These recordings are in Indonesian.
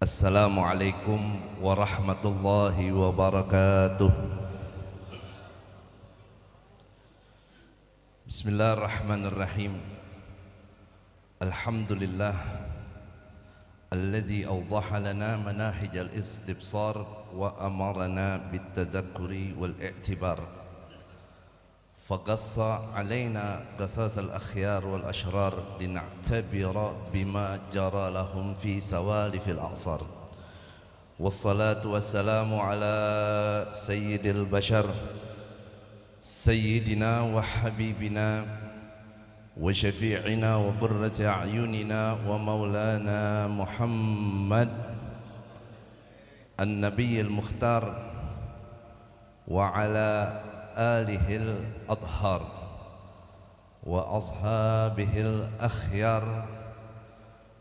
Assalamualaikum warahmatullahi wabarakatuh. Bismillahirrahmanirrahim. Alhamdulillah alladzi awdaha lana manahij al-istibsar wa amarana bit-tadhakkuri wal-i'tibar. فقص علينا قصاص الأخيار والأشرار لنعتبر بما جرى لهم في سوالف الأعصار. والصلاة والسلام على سيد البشر سيدنا وحبيبنا وشفيعنا وقرة أعيننا ومولانا محمد النبي المختار وعلى آله الأطهار وأصحابه الأخيار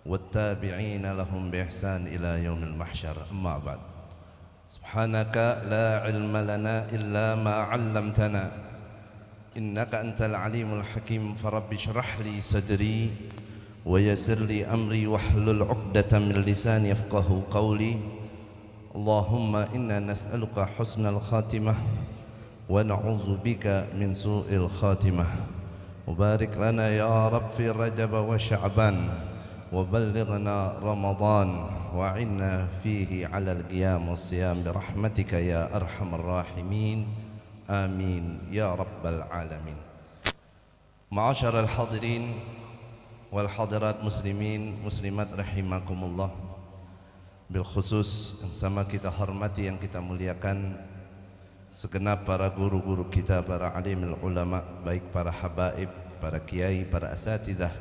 والتابعين لهم بإحسان إلى يوم المحشر. أما بعد، سبحانك لا علم لنا إلا ما علمتنا إنك أنت العليم الحكيم. فرب اشرح لي صدري ويسر لي أمري واحلل عقدة من لساني يفقه قولي. اللهم إنا نسألك حسن الخاتمة ونعوذ بك من سوء الخاتمة. وبارك لنا يا رب في رجب وشعبان وبلغنا رمضان وعنا فيه على القيام والصيام برحمتك يا أرحم الراحمين. آمين يا رب العالمين. معاشر الحاضرين والحاضرات muslimin muslimat rahimakumullah. Bilkhusus yang sama kita hormati, yang kita muliakan segenap para guru-guru kita, para alimul ulama, baik para habaib, para kiai, para asatidzah,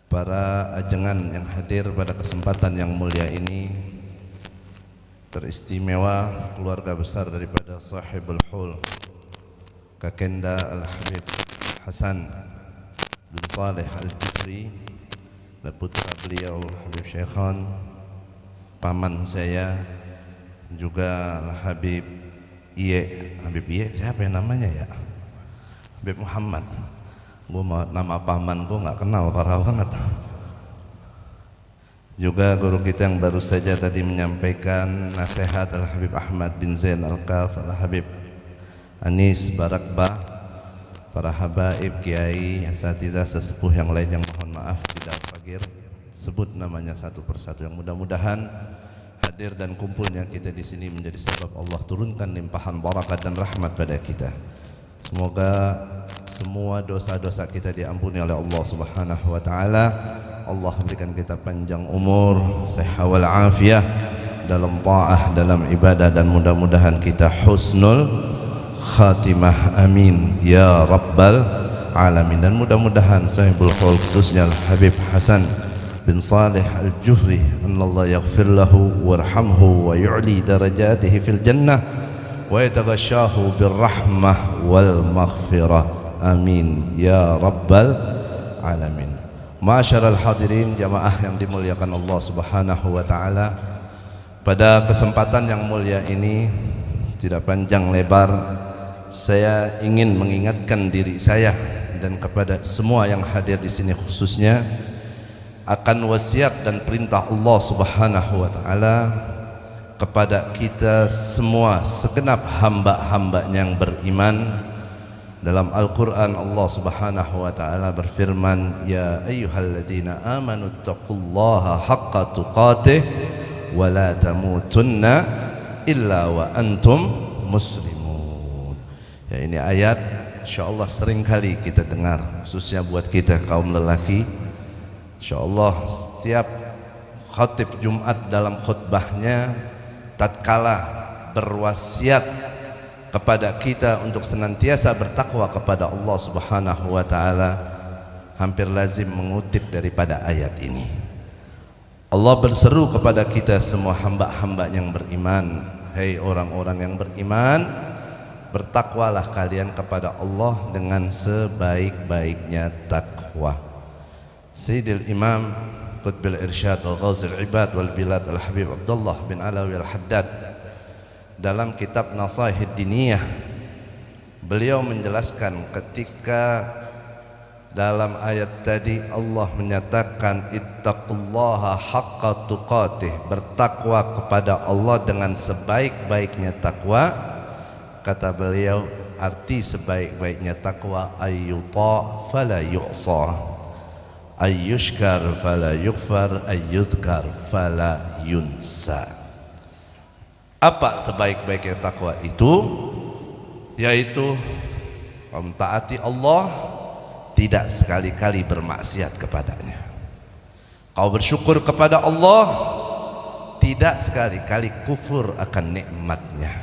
para ajengan yang hadir pada kesempatan yang mulia ini. Teristimewa keluarga besar daripada sahibul hul Kakenda Al-Habib Hasan bin Saleh Al-Jufri dan putra beliau Habib Syekhan, paman saya juga Al-Habib Habib siapa yang namanya ya? Habib Muhammad. Gue nama paman gue nggak kenal, parah banget. Juga guru kita yang baru saja tadi menyampaikan nasihat, Al-Habib Ahmad bin Zain Al-Kaf, Al-Habib Anis Barakbah, para habaib, kiai, asatidzah, sesepuh yang lain yang mohon maaf tidak fagir sebut namanya satu persatu, yang mudah-mudahan hadir dan kumpulnya kita di sini menjadi sebab Allah turunkan limpahan barakat dan rahmat pada kita. Semoga semua dosa-dosa kita diampuni oleh Allah Subhanahu wa taala. Allah berikan kita panjang umur, sehat wal afiah dalam taat, dalam ibadah, dan mudah-mudahan kita husnul khatimah. Amin ya rabbal alamin. Dan mudah-mudahan sahibul qaul khususnya Habib Hasan bin Saleh Al-Jufri, Allah yaghfir lahu warhamhu wa yu'li darajatihi fil jannah wa yataghashahu birrahmah wal maghfirah. Amin ya rabbal alamin. Ma'asyiral hadirin, jamaah yang dimuliakan Allah Subhanahu wa taala, pada kesempatan yang mulia ini tidak panjang lebar saya ingin mengingatkan diri saya dan kepada semua yang hadir di sini khususnya akan wasiat dan perintah Allah Subhanahu wa taala kepada kita semua segenap hamba-hambanya yang beriman. Dalam Al-Qur'an Allah Subhanahu wa taala berfirman, ya ayyuhalladzina amanu taqullaha haqqa tuqatih wa la tamutunna illa wa antum muslimun. Ya, ini ayat insyaallah sering kali kita dengar, khususnya buat kita kaum lelaki. InsyaAllah setiap khatib Jumat dalam khutbahnya tatkala berwasiat kepada kita untuk senantiasa bertakwa kepada Allah Subhanahu wa taala, hampir lazim mengutip daripada ayat ini. Allah berseru kepada kita semua hamba-hamba yang beriman, hai orang-orang yang beriman, bertakwalah kalian kepada Allah dengan sebaik-baiknya takwa. Sayyidil Imam Qutbil Irsyad wal Ghausil Ibad wal Bilad Al-Habib Abdullah bin Alawi Al-Haddad dalam kitab Nasahid Diniyah, beliau menjelaskan ketika Dalam ayat tadi Allah menyatakan ittaqullaha haqqa tuqatih, bertakwa kepada Allah dengan sebaik-baiknya takwa. Kata beliau, arti sebaik-baiknya takwa ayyuta fala yu'sa, ayyushkar fala yukfar, ayyudhkar fala yunsa. Apa sebaik-baiknya takwa itu? Yaitu mentaati Allah, tidak sekali-kali bermaksiat kepadanya. Kau bersyukur kepada Allah, tidak sekali-kali kufur akan nikmatnya,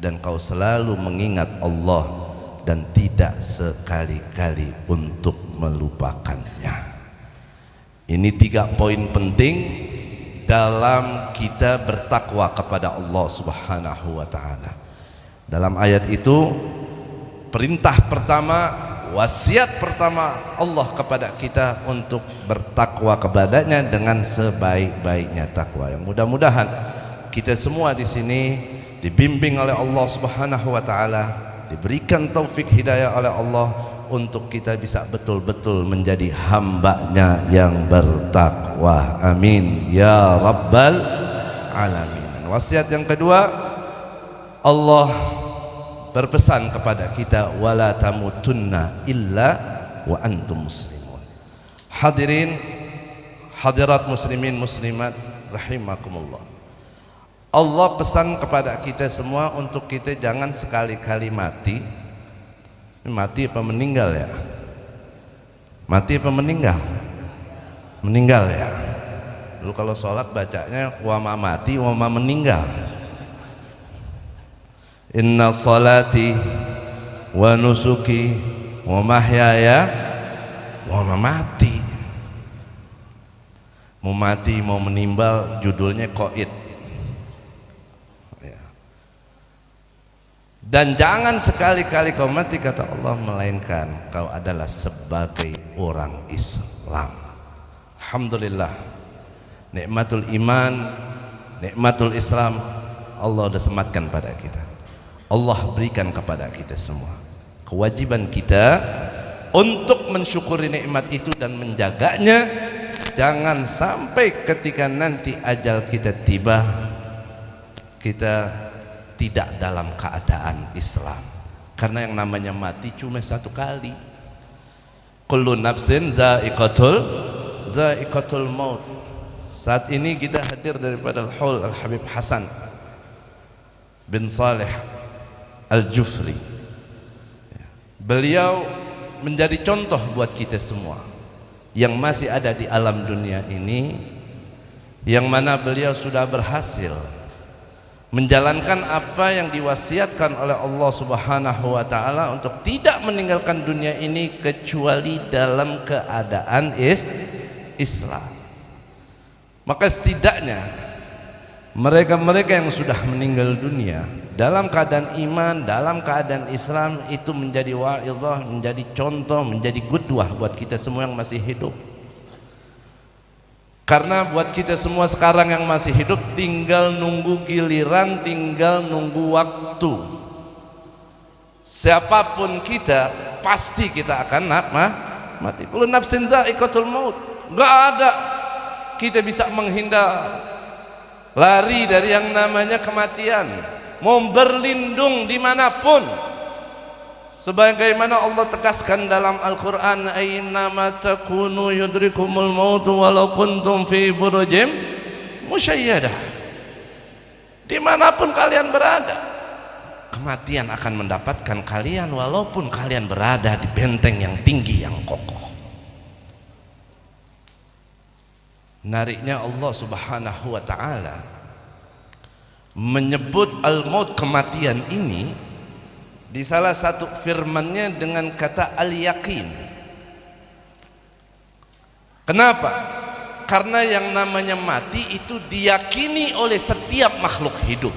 dan kau selalu mengingat Allah dan tidak sekali-kali untuk melupakannya. Ini 3 poin penting dalam kita bertakwa kepada Allah Subhanahu wa ta'ala. Dalam ayat itu, perintah pertama, wasiat pertama Allah kepada kita untuk bertakwa kepadanya dengan sebaik-baiknya takwa. Yang mudah-mudahan kita semua di sini dibimbing oleh Allah Subhanahu wa taala, diberikan taufik hidayah oleh Allah untuk kita bisa betul-betul menjadi hamba-Nya yang bertakwa. Amin ya rabbal alamin. Wasiat yang kedua, Allah berpesan kepada kita, wala tamutunna illa wa antum muslimun. Hadirin hadirat muslimin muslimat rahimakumullah. Allah pesan kepada kita semua untuk kita jangan sekali-kali mati. Mati apa meninggal ya? Mati apa meninggal? Meninggal ya. Lalu kalau sholat bacanya wa ma mati wa ma meninggal. Inna salati wa nusuki wa mahyaya wa mamati. Mau mati mau menimbal judulnya qaid ya. Dan jangan sekali-kali kau mati, kata Allah, melainkan kau adalah sebagai orang Islam. Alhamdulillah, nikmatul iman, nikmatul Islam Allah sudah sematkan pada kita. Allah berikan kepada kita semua. Kewajiban kita untuk mensyukuri nikmat itu dan menjaganya. Jangan sampai ketika nanti ajal kita tiba, kita tidak dalam keadaan Islam. Karena yang namanya mati cuma 1 kali. Kullu nafsin za'iqatul maut. Saat ini kita hadir daripada Al-Hul Al-Habib Hasan bin Saleh Al-Jufri. Beliau menjadi contoh buat kita semua yang masih ada di alam dunia ini, yang mana beliau sudah berhasil menjalankan apa yang diwasiatkan oleh Allah Subhanahu wa taala untuk tidak meninggalkan dunia ini kecuali dalam keadaan Islam. Maka setidaknya mereka-mereka yang sudah meninggal dunia dalam keadaan iman, dalam keadaan Islam, itu menjadi wa'idhah, menjadi contoh, menjadi qudwah buat kita semua yang masih hidup. Karena buat kita semua sekarang yang masih hidup tinggal nunggu giliran, tinggal nunggu waktu. Siapapun kita, pasti kita akan mati. Kullu nafsin za'iqatul maut. Enggak ada kita bisa menghindar, lari dari yang namanya kematian, mau berlindung dimanapun. Sebagaimana Allah tegaskan dalam Al-Quran, aynama takunu yudrikumul maut walau kuntum fi burujim musyayyadah. Dimanapun kalian berada, kematian akan mendapatkan kalian walaupun kalian berada di benteng yang tinggi, yang kokoh. Nariknya Allah Subhanahu wa ta'ala menyebut al-maut, kematian ini, di salah satu firman-Nya dengan kata al-yaqin. Kenapa? Karena yang namanya mati itu diyakini oleh setiap makhluk hidup.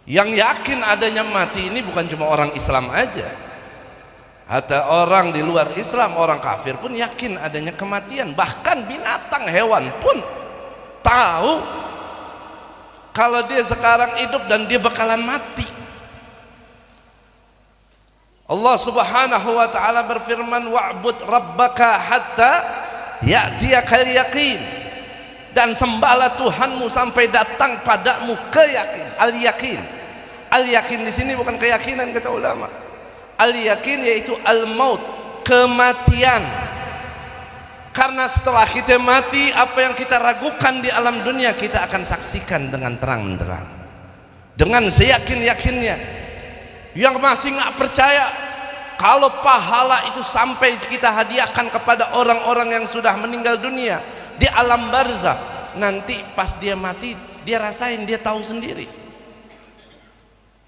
Yang yakin adanya mati ini bukan cuma orang Islam aja, hatta orang di luar Islam, orang kafir pun yakin adanya kematian. Bahkan binatang, hewan pun tahu kalau dia sekarang hidup dan dia bakalan mati. Allah Subhanahu wa taala berfirman, wa'bud rabbaka hatta ya'tiyakal yaqin, dan sembahlah Tuhanmu sampai datang padamu keyakinan. Al-yakin. Al-yakin di sini bukan keyakinan kata ulama. Al-yakin yaitu al-maut, kematian. Karena setelah kita mati, apa yang kita ragukan di alam dunia kita akan saksikan dengan terang benderang, dengan seyakin-yakinnya. Yang masih nggak percaya kalau pahala itu sampai kita hadiahkan kepada orang-orang yang sudah meninggal dunia di alam barzakh, nanti pas dia mati dia rasain, dia tahu sendiri.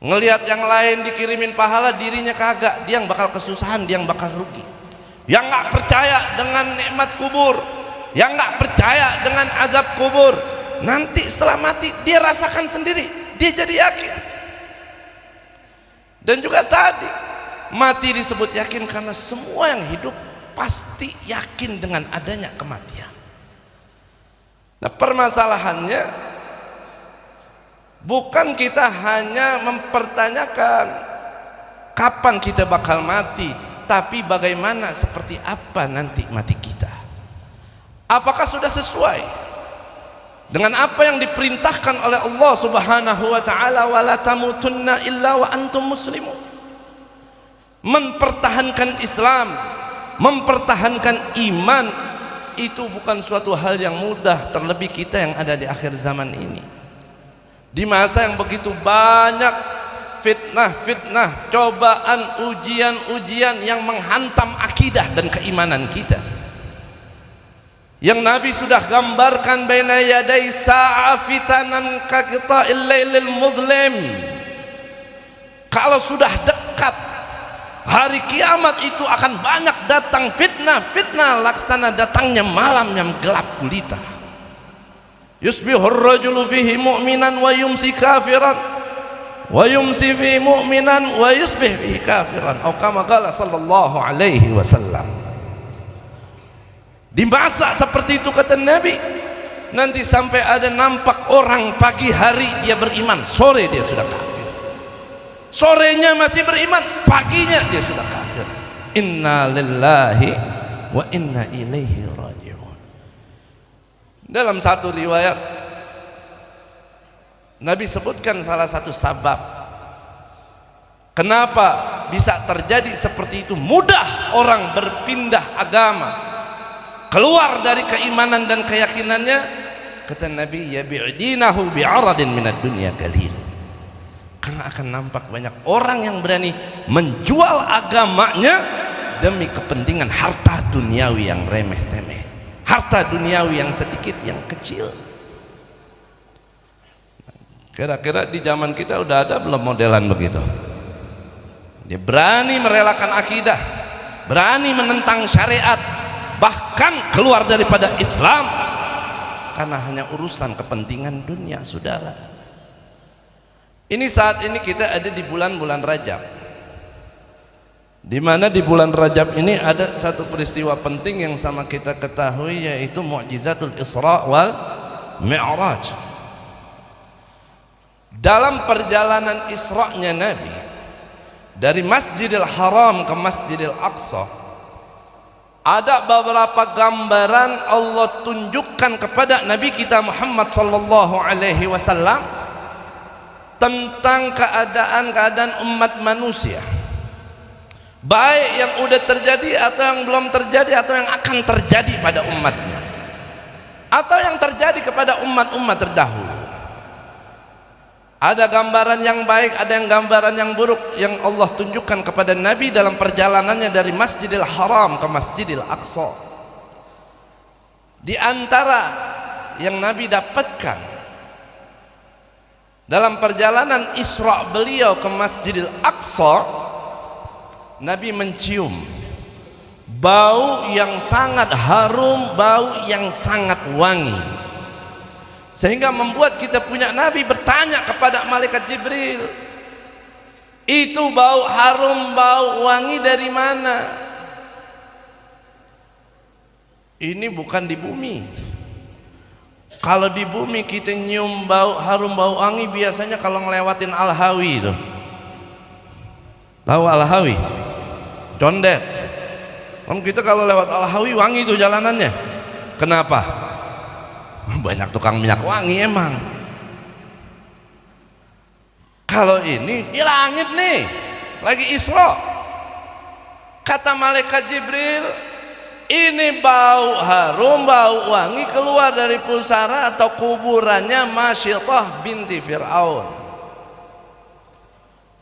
Ngelihat yang lain dikirimin pahala, dirinya kagak, dia yang bakal kesusahan, dia yang bakal rugi. Yang nggak percaya dengan nikmat kubur, yang nggak percaya dengan azab kubur, nanti setelah mati dia rasakan sendiri, dia jadi yakin. Dan juga tadi mati disebut yakin karena semua yang hidup pasti yakin dengan adanya kematian. Nah, permasalahannya bukan kita hanya mempertanyakan kapan kita bakal mati, tapi bagaimana, seperti apa nanti mati kita. Apakah sudah sesuai dengan apa yang diperintahkan oleh Allah Subhanahu wa taala, wala tamutunna illa wa antum muslimun. Mempertahankan Islam, mempertahankan iman itu bukan suatu hal yang mudah, terlebih kita yang ada di akhir zaman ini, di masa yang begitu banyak fitnah-fitnah, cobaan, ujian-ujian yang menghantam akidah dan keimanan kita, yang Nabi sudah gambarkan baina yaday sa'a fitanan ka qita'il lailil mudlim. Kalau sudah dekat hari kiamat itu akan banyak datang fitnah-fitnah laksana datangnya malam yang gelap gulita. Yusbihur rajulu fihi mu'minan wa yumsi kafiran, wa yumsi fihi mu'minan wa yusbih fihi kafiran, atau kama qala sallallahu alaihi wasallam. Di masa seperti itu kata Nabi, nanti sampai ada nampak orang pagi hari dia beriman, sore dia sudah kafir. Sorenya masih beriman, paginya dia sudah kafir. Inna lillahi wa inna ilaihi raji'un. Dalam satu riwayat Nabi sebutkan salah satu sabab kenapa bisa terjadi seperti itu, mudah orang berpindah agama, keluar dari keimanan dan keyakinannya. Kata Nabi, yabi'dinahu bi'aradin minad dunya qalil. Karena akan nampak banyak orang yang berani menjual agamanya demi kepentingan harta duniawi yang remeh-temeh, harta duniawi yang sedikit, yang kecil. Kira-kira di zaman kita udah ada belum modelan begitu? Dia berani merelakan akidah, berani menentang syariat, bahkan keluar daripada Islam karena hanya urusan kepentingan dunia, saudara. Ini saat ini kita ada di bulan-bulan Rajab, di mana di bulan Rajab ini ada satu peristiwa penting yang sama kita ketahui, yaitu Mu'jizatul Isra wal Mi'raj. Dalam perjalanan Isra-nya Nabi dari Masjidil Haram ke Masjidil Aqsa, ada beberapa gambaran Allah tunjukkan kepada Nabi kita Muhammad sallallahu alaihi wasallam tentang keadaan-keadaan umat manusia, baik yang udah terjadi atau yang belum terjadi atau yang akan terjadi pada umatnya, atau yang terjadi kepada umat-umat terdahulu. Ada gambaran yang baik, ada yang gambaran yang buruk yang Allah tunjukkan kepada Nabi dalam perjalanannya dari Masjidil Haram ke Masjidil Aqsa. Di antara yang Nabi dapatkan dalam perjalanan Isra beliau ke Masjidil Aqsa, Nabi mencium bau yang sangat harum, bau yang sangat wangi, sehingga membuat kita punya Nabi bertanya kepada malaikat Jibril, itu bau harum, bau wangi dari mana? Ini bukan di bumi. Kalau di bumi kita nyium bau harum, bau wangi biasanya kalau ngelewatin Al-Hawi itu. Tahu Al-Hawi? condet. Kan kita kalau lewat Al-Hawi wangi tuh jalanannya. Kenapa? Banyak tukang minyak wangi emang. Kalau ini di langit nih, lagi Isra. Kata malaikat Jibril, ini bau harum, bau wangi keluar dari pusara atau kuburannya Masyitah binti Fir'aun.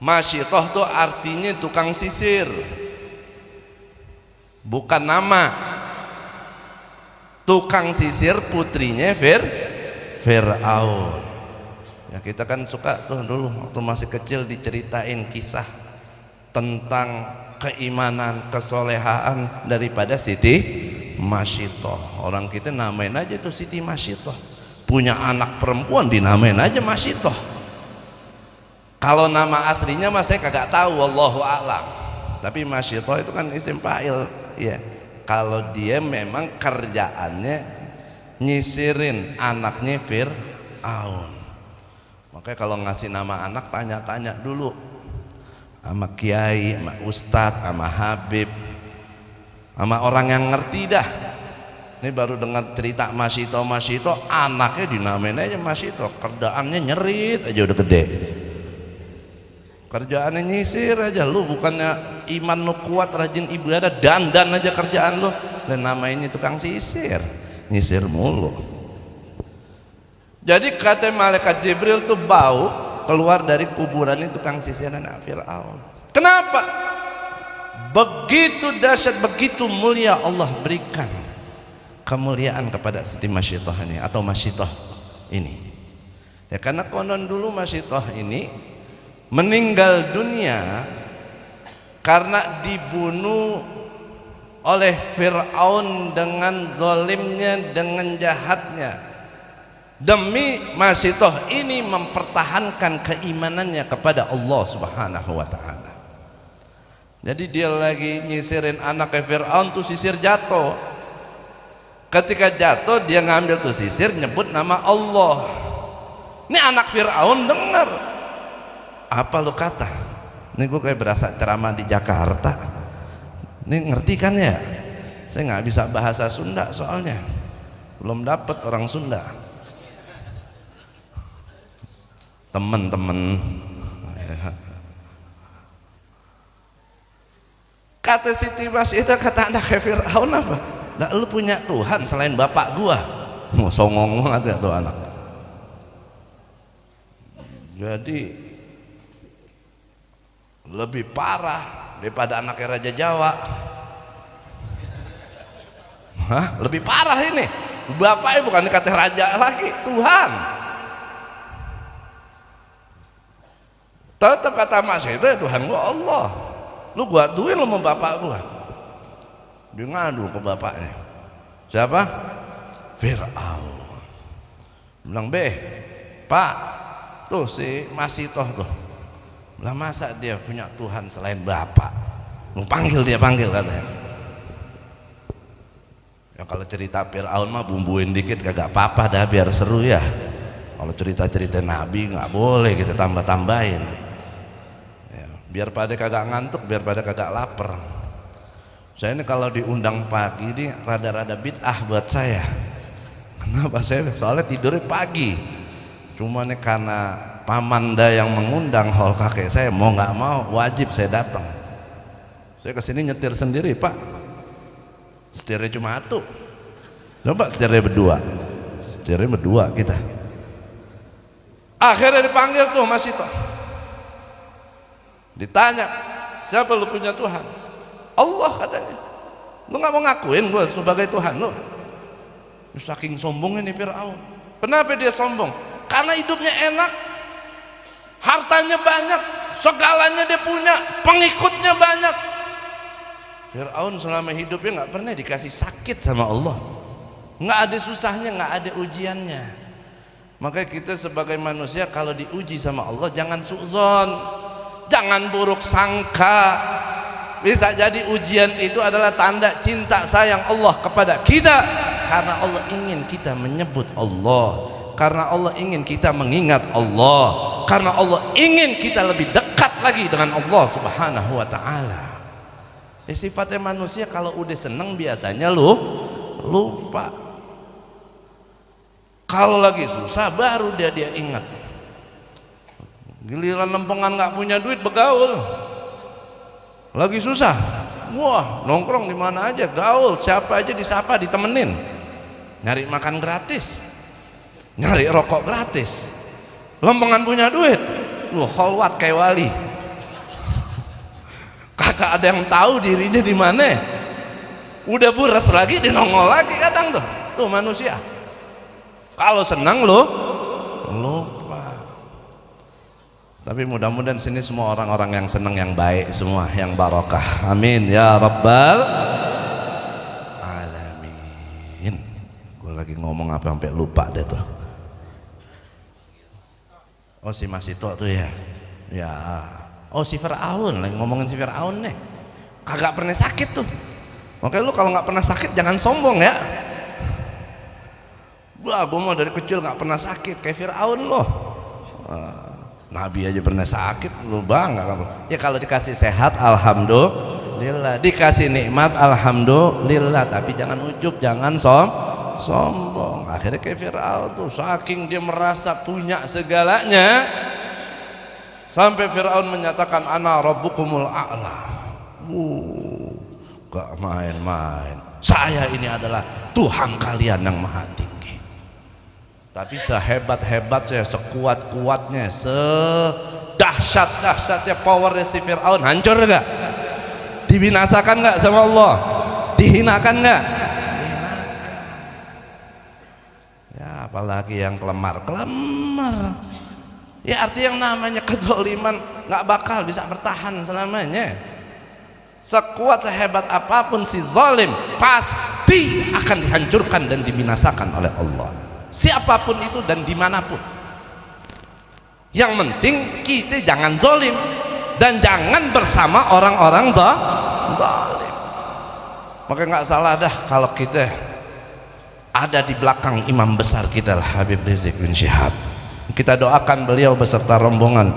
Masyitah itu artinya tukang sisir, bukan nama. Tukang sisir putrinya Fir'aun. Ya kita kan suka tuh dulu waktu masih kecil diceritain kisah tentang keimanan, kesolehaan daripada Siti Masyitah. Orang kita namain aja tuh Siti Masyitah. Punya anak perempuan dinamain aja Masyitah. Kalau nama aslinya mas saya kagak tahu, wallahu a'lam. Tapi Masyitah itu kan isim fa'il, ya. Kalau dia memang kerjaannya nyisirin anaknya Fir'aun. Makanya kalau ngasih nama anak tanya-tanya dulu sama kiai, sama ustadz, sama habib, sama orang yang ngerti dah. Ini baru dengar cerita Masyitah, anaknya dinamain aja Masyitah. Kerjaannya nyerit aja udah gede. Kerjaannya nyisir aja. Lu bukannya iman lu kuat, rajin ibadah, dandan aja kerjaan lu. Dan namanya tukang sisir, nyisir mulu. Jadi kata malaikat Jibril tuh bau keluar dari kuburan itu tukang sisir anak Fir'aun. Kenapa? Begitu dahsyat, begitu mulia Allah berikan kemuliaan kepada Siti Masyitah ini atau Masyitah ini. Ya karena konon dulu Masyitah ini meninggal dunia karena dibunuh oleh Fir'aun dengan zalimnya, dengan jahatnya. Demi Masyitah ini mempertahankan keimanannya kepada Allah Subhanahu wa ta'ala. Jadi dia lagi nyisirin anaknya Fir'aun tuh sisir jatuh. Ketika jatuh dia ngambil tuh sisir, nyebut nama Allah. Ini anak Fir'aun dengar. Apa lu kata? Ini gue kayak berasa ceramah di Jakarta. Ini ngerti kan ya? Saya nggak bisa bahasa Sunda soalnya, belum dapet orang Sunda. Temen-temen, kata Siti Masyitah, kata anak Fir'aun apa? Nah, lu punya Tuhan selain bapak gua? Mau songong banget ya tuh anak. Jadi lebih parah daripada anaknya Raja Jawa. Hah? Lebih parah ini. Bapaknya bukan dikata raja lagi, Tuhan. Tetap kata Mas itu ya Tuhan gua Allah. Lu gua duit lu sama bapak gua. Dia ngadu ke bapaknya. Siapa? Fir'aun. Bilang, Pak, tuh si Masyitah tuh. Lah masa dia punya Tuhan selain bapak? Panggil katanya. Ya kalau cerita Fir'aun mah bumbuin dikit kagak apa-apa dah, biar seru ya. Kalau cerita-cerita Nabi nggak boleh kita tambah-tambahin ya, biar pada kagak ngantuk, biar pada kagak lapar. Saya ini kalau diundang pagi ini rada-rada bid'ah buat saya. Kenapa? Saya soalnya tidurnya pagi. Cuma nih karena pamanda yang mengundang hall kakek saya, mau nggak mau wajib saya datang. Saya kesini nyetir sendiri Pak, setirnya cuma satu. Coba setirnya berdua kita. Akhirnya dipanggil tuh Masyitah, ditanya, siapa lu punya Tuhan? Allah katanya. Lu nggak mau ngakuin gue sebagai Tuhan lu? Saking sombongnya nih Fir'aun. Kenapa dia sombong? Karena hidupnya enak, hartanya banyak, segalanya dia punya, pengikutnya banyak. Fir'aun selama hidupnya nggak pernah dikasih sakit sama Allah, nggak ada susahnya, nggak ada ujiannya. Makanya kita sebagai manusia kalau diuji sama Allah jangan su'zon, jangan buruk sangka. Bisa jadi ujian itu adalah tanda cinta sayang Allah kepada kita, karena Allah ingin kita menyebut Allah, karena Allah ingin kita mengingat Allah, karena Allah ingin kita lebih dekat lagi dengan Allah Subhanahu wa ta'ala. Sifatnya manusia kalau udah seneng biasanya lupa. Kalau lagi susah baru dia ingat. Giliran lempengan nggak punya duit begaul. Lagi susah, wah nongkrong di mana aja, gaul, siapa aja disapa, ditemenin. Nyari makan gratis, nyari rokok gratis. Lempengan punya duit, kholwat kayak wali. Kagak ada yang tahu dirinya di mana. Udah buras lagi, dinongol lagi kadang tuh manusia. Kalau senang lupa. Tapi mudah-mudahan sini semua orang-orang yang senang, yang baik semua, yang barokah. Amin ya rabbal alamin. Gue lagi ngomong apa sampai lupa deh tuh. Oh si Mas itu tuh ya. Ya. Oh si Fir'aun, lagi ngomongin si Fir'aun nih. Kagak pernah sakit tuh. Makanya lu kalau nggak pernah sakit jangan sombong ya. Wah, gue mau dari kecil nggak pernah sakit kayak Fir'aun loh. Nabi aja pernah sakit, lu bangga kamu. Ya kalau dikasih sehat, alhamdulillah. Dikasih nikmat, alhamdulillah. Tapi jangan ujub, jangan sombong. Akhirnya kayak Fir'aun tuh, saking dia merasa punya segalanya, sampai Fir'aun menyatakan ana rabbukumul a'la. Gak main-main. Saya ini adalah Tuhan kalian yang maha tinggi. Tapi sehebat-hebatnya, sekuat-kuatnya, sedahsyat-dahsyatnya powernya si Fir'aun, hancur gak? Dibinasakan gak sama Allah? Dihinakan gak? Dihinakan. Ya apalagi yang kelemar. Ya arti yang namanya kezaliman gak bakal bisa bertahan selamanya. Sekuat sehebat apapun si zalim pasti akan dihancurkan dan dibinasakan oleh Allah. Siapapun itu dan dimanapun. Yang penting kita jangan zalim dan jangan bersama orang-orang zalim. Maka nggak salah dah kalau kita ada di belakang imam besar kita Habib Rizik bin Syihab. Kita doakan beliau beserta rombongan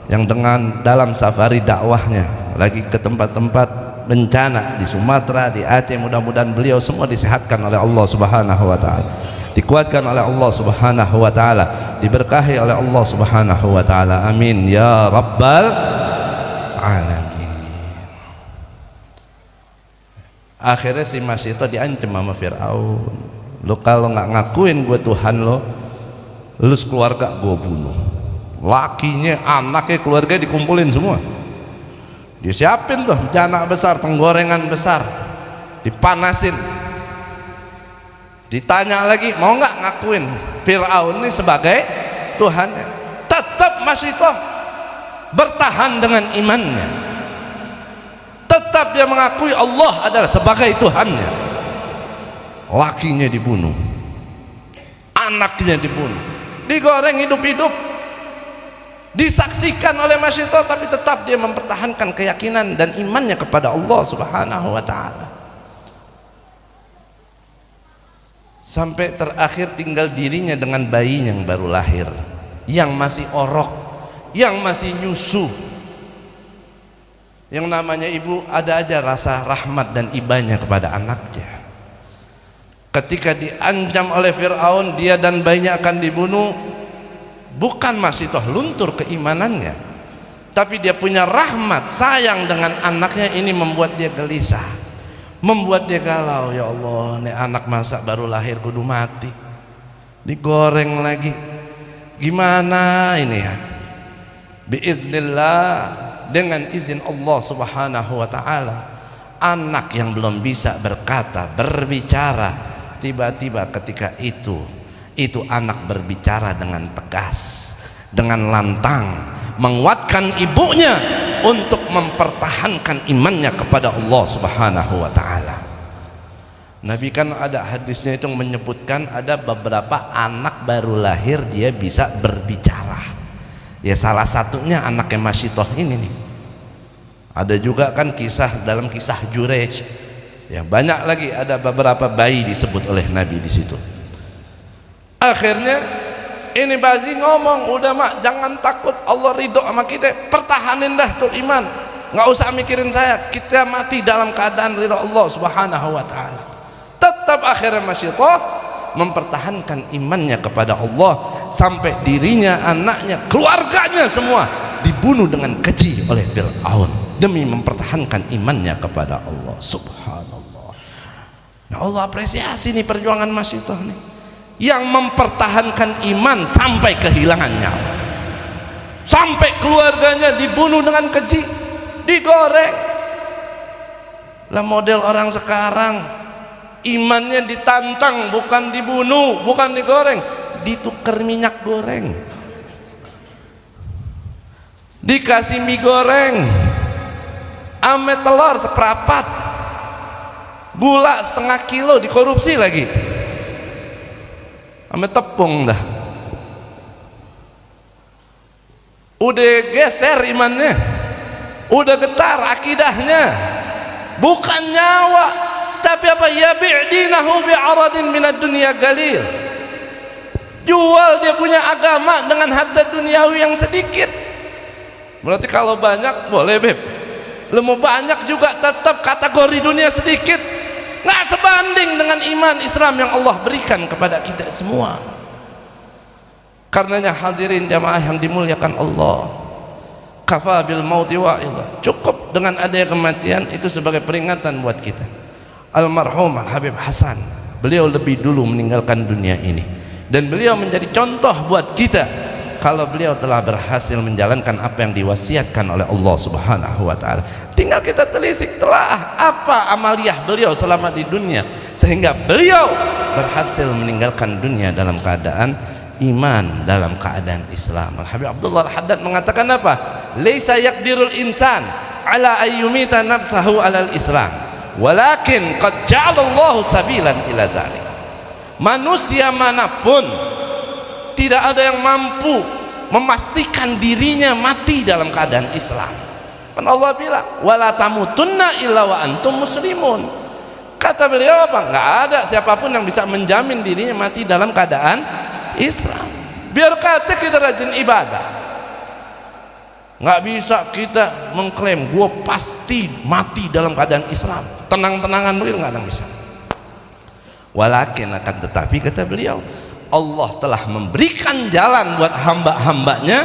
yang dengan dalam safari dakwahnya lagi ke tempat-tempat bencana di Sumatera, di Aceh, mudah-mudahan beliau semua disehatkan oleh Allah Subhanahu wa taala, dikuatkan oleh Allah Subhanahu wa taala, diberkahi oleh Allah Subhanahu wa taala. Amin ya rabbal alamin. Akhirnya si Mas itu diancam sama Fir'aun. Lu kalau nggak ngakuin gue Tuhan lo, lu sekeluarga gue bunuh. Lakinya, anaknya, keluarga dikumpulin semua. Disiapin tuh jana besar, penggorengan besar, dipanasin. Ditanya lagi, mau nggak ngakuin Fir'aun ini sebagai Tuhannya? Tetap masih toh bertahan dengan imannya. Tetap dia mengakui Allah adalah sebagai Tuhannya. Lakinya dibunuh, anaknya dibunuh, digoreng hidup-hidup, disaksikan oleh Masyito, tapi tetap dia mempertahankan keyakinan dan imannya kepada Allah Subhanahu wa taala. Sampai terakhir tinggal dirinya dengan bayi yang baru lahir, yang masih orok, yang masih nyusu. Yang namanya ibu ada aja rasa rahmat dan ibanya kepada anaknya. Ketika diancam oleh Fir'aun, dia dan bayinya akan dibunuh, bukan masih toh luntur keimanannya, tapi dia punya rahmat, sayang dengan anaknya. Ini membuat dia gelisah, membuat dia galau. Ya Allah, nih anak masa baru lahir kudu mati, digoreng lagi, gimana ini ya? Biiznillah, dengan izin Allah Subhanahu wa ta'ala, anak yang belum bisa berkata, berbicara, tiba-tiba ketika itu anak berbicara dengan tegas, dengan lantang, menguatkan ibunya untuk mempertahankan imannya kepada Allah Subhanahu wa ta'ala. Nabi kan ada hadisnya itu menyebutkan ada beberapa anak baru lahir dia bisa berbicara. Ya salah satunya anaknya Masyitoh ini nih. Ada juga kan kisah dalam kisah Jurej. Ya banyak lagi, ada beberapa bayi disebut oleh Nabi di situ. Akhirnya ini bayi ngomong, udah mak jangan takut, Allah ridho sama kita, pertahanin dah tuh iman. nggak usah mikirin saya, kita mati dalam keadaan ridha Allah Subhanahu wa taala. Tetap akhirnya Masyitah mempertahankan imannya kepada Allah sampai dirinya, anaknya, keluarganya semua dibunuh dengan keji oleh Fir'aun demi mempertahankan imannya kepada Allah Subhanallah. Nah, Allah apresiasi nih perjuangan Masyitah nih, yang mempertahankan iman sampai kehilangan nyawa, sampai keluarganya dibunuh dengan keji, digoreng. Lah model orang sekarang imannya ditantang, bukan dibunuh, bukan digoreng, ditukar minyak goreng, dikasih mie goreng ame telur seperapat, gula setengah kilo dikorupsi lagi, ame tepung dah. Udah geser imannya, udah getar akidahnya, bukan nyawa tapi apa, ya bi'dinahu bi'aradin minad dunya galil, jual dia punya agama dengan harta duniawi yang sedikit. Berarti kalau banyak boleh beb, lu mau banyak juga tetap kategori dunia sedikit, nggak sebanding dengan iman Islam yang Allah berikan kepada kita semua. Karenanya hadirin jamaah yang dimuliakan Allah, kafa bil mauti wa'idha, cukup dengan adanya kematian itu sebagai peringatan buat kita. Almarhum Habib Hasan, beliau lebih dulu meninggalkan dunia ini dan beliau menjadi contoh buat kita kalau beliau telah berhasil menjalankan apa yang diwasiatkan oleh Allah Subhanahu wa taala. Tinggal kita telisik telah apa amaliyah beliau selama di dunia sehingga beliau berhasil meninggalkan dunia dalam keadaan iman, dalam keadaan Islam. Al-Habib Abdullah Al-Haddad mengatakan apa? Laisa yaqdirul insan ala ayyumita nafsahu alal Islam, walakin qad ja'alallahu sabilan ila dzalik. Manusia manapun tidak ada yang mampu memastikan dirinya mati dalam keadaan Islam. Kan Allah bilang wala tamutunna illa wa antum muslimun. Kata beliau apa? Enggak ada siapapun yang bisa menjamin dirinya mati dalam keadaan Islam. Biar kata kita rajin ibadah, nggak bisa kita mengklaim gue pasti mati dalam keadaan Islam, tenang-tenangan begitu, nggak ada yang bisa. Walakin akan tetapi kata beliau, Allah telah memberikan jalan buat hamba-hambanya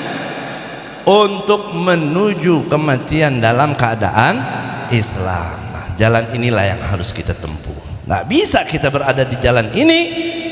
untuk menuju kematian dalam keadaan Islam. Nah, jalan inilah yang harus kita tempuh. Nggak bisa kita berada di jalan ini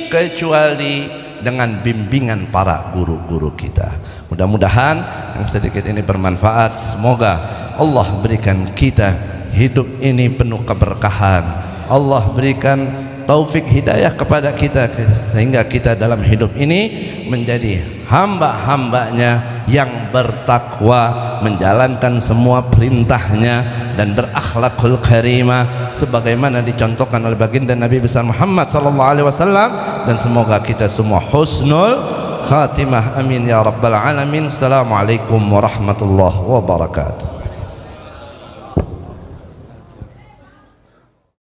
kecuali dengan bimbingan para guru-guru kita. Mudah-mudahan yang sedikit ini bermanfaat. Semoga Allah berikan kita hidup ini penuh keberkahan. Allah berikan taufik hidayah kepada kita sehingga kita dalam hidup ini menjadi hamba-hambanya yang bertakwa, menjalankan semua perintahnya dan berakhlakul karimah sebagaimana dicontohkan oleh baginda Nabi besar Muhammad sallallahu alaihi wasallam. Dan semoga kita semua husnul khatimah, amin ya rabbal alamin. Assalamualaikum warahmatullahi wabarakatuh.